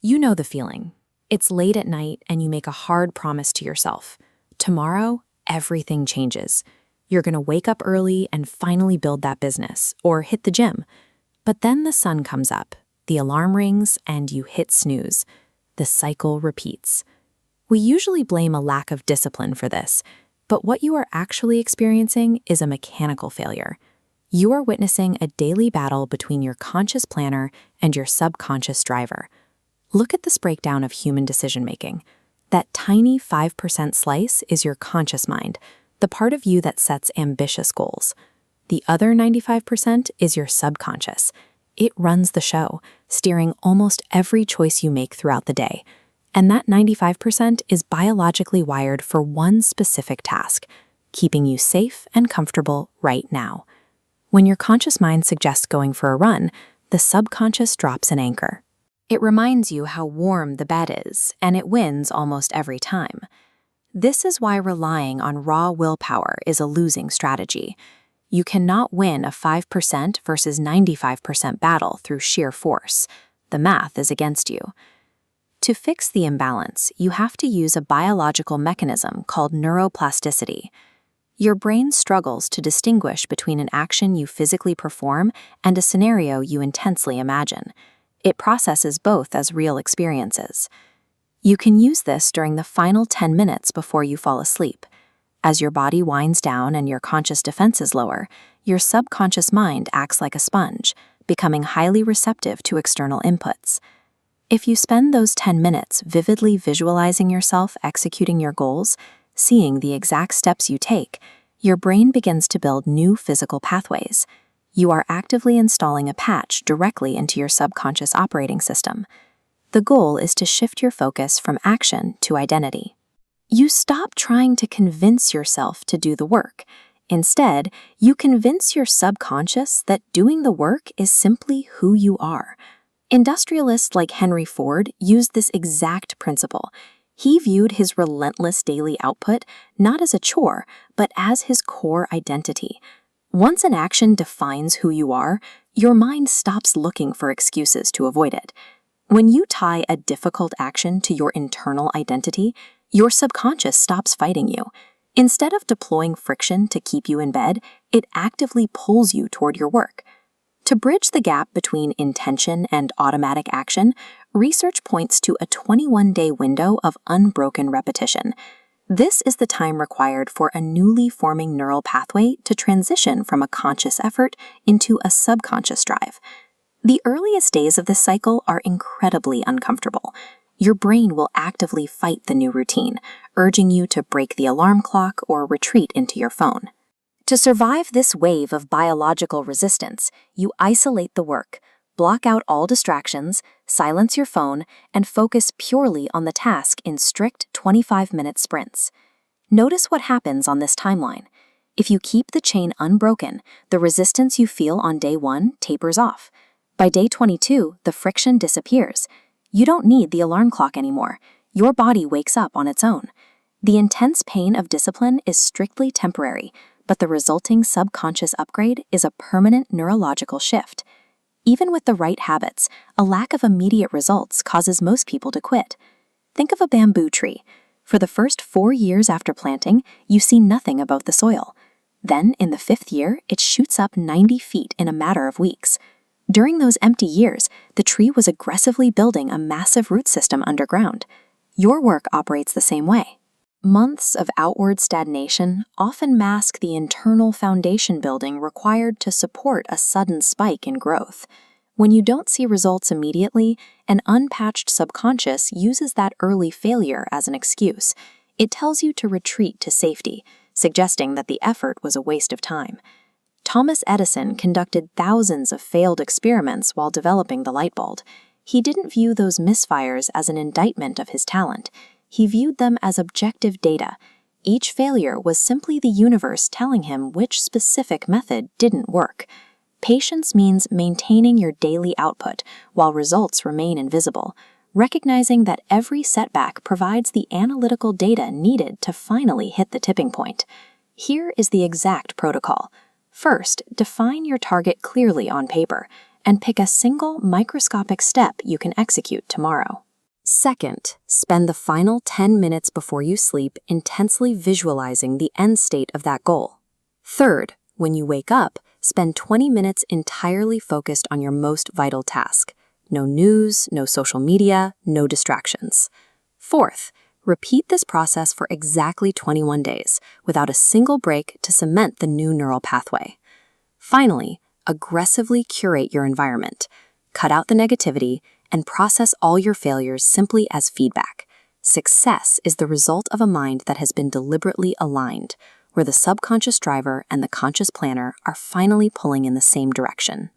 You know the feeling. It's late at night and you make a hard promise to yourself. Tomorrow, everything changes. You're going to wake up early and finally build that business or hit the gym. But then the sun comes up, the alarm rings, and you hit snooze. The cycle repeats. We usually blame a lack of discipline for this, but what you are actually experiencing is a mechanical failure. You are witnessing a daily battle between your conscious planner and your subconscious driver. Look at this breakdown of human decision-making. That tiny 5% slice is your conscious mind, the part of you that sets ambitious goals. The other 95% is your subconscious. It runs the show, steering almost every choice you make throughout the day. And that 95% is biologically wired for one specific task, keeping you safe and comfortable right now. When your conscious mind suggests going for a run, the subconscious drops an anchor. It reminds you how warm the bed is, and it wins almost every time. This is why relying on raw willpower is a losing strategy. You cannot win a 5% versus 95% battle through sheer force. The math is against you. To fix the imbalance, you have to use a biological mechanism called neuroplasticity. Your brain struggles to distinguish between an action you physically perform and a scenario you intensely imagine. It processes both as real experiences. You can use this during the final 10 minutes before you fall asleep. As your body winds down and your conscious defenses lower, your subconscious mind acts like a sponge, becoming highly receptive to external inputs. If you spend those 10 minutes vividly visualizing yourself executing your goals, seeing the exact steps you take, your brain begins to build new physical pathways. You are actively installing a patch directly into your subconscious operating system. The goal is to shift your focus from action to identity. You stop trying to convince yourself to do the work. Instead, you convince your subconscious that doing the work is simply who you are. Industrialists like Henry Ford used this exact principle. He viewed his relentless daily output not as a chore, but as his core identity. Once an action defines who you are, your mind stops looking for excuses to avoid it. When you tie a difficult action to your internal identity, your subconscious stops fighting you. Instead of deploying friction to keep you in bed, it actively pulls you toward your work. To bridge the gap between intention and automatic action, research points to a 21-day window of unbroken repetition. This is the time required for a newly forming neural pathway to transition from a conscious effort into a subconscious drive. The earliest days of this cycle are incredibly uncomfortable. Your brain will actively fight the new routine, urging you to break the alarm clock or retreat into your phone. To survive this wave of biological resistance, you isolate the work, block out all distractions, silence your phone, and focus purely on the task in strict 25-minute sprints. Notice what happens on this timeline. If you keep the chain unbroken, the resistance you feel on day 1 tapers off. By day 22, the friction disappears. You don't need the alarm clock anymore. Your body wakes up on its own. The intense pain of discipline is strictly temporary, but the resulting subconscious upgrade is a permanent neurological shift. Even with the right habits, a lack of immediate results causes most people to quit. Think of a bamboo tree. For the first 4 years after planting, you see nothing above the soil. Then, in the 5th year, it shoots up 90 feet in a matter of weeks. During those empty years, the tree was aggressively building a massive root system underground. Your work operates the same way. Months of outward stagnation often mask the internal foundation building required to support a sudden spike in growth. When you don't see results immediately, an unpatched subconscious uses that early failure as an excuse. It tells you to retreat to safety, suggesting that the effort was a waste of time. Thomas Edison conducted thousands of failed experiments while developing the light bulb. He didn't view those misfires as an indictment of his talent. He viewed them as objective data. Each failure was simply the universe telling him which specific method didn't work. Patience means maintaining your daily output while results remain invisible, recognizing that every setback provides the analytical data needed to finally hit the tipping point. Here is the exact protocol. First, define your target clearly on paper and pick a single microscopic step you can execute tomorrow. Second, spend the final 10 minutes before you sleep intensely visualizing the end state of that goal. Third, when you wake up, spend 20 minutes entirely focused on your most vital task. No news, no social media, no distractions. Fourth, repeat this process for exactly 21 days without a single break to cement the new neural pathway. Finally, aggressively curate your environment. Cut out the negativity and process all your failures simply as feedback. Success is the result of a mind that has been deliberately aligned, where the subconscious driver and the conscious planner are finally pulling in the same direction.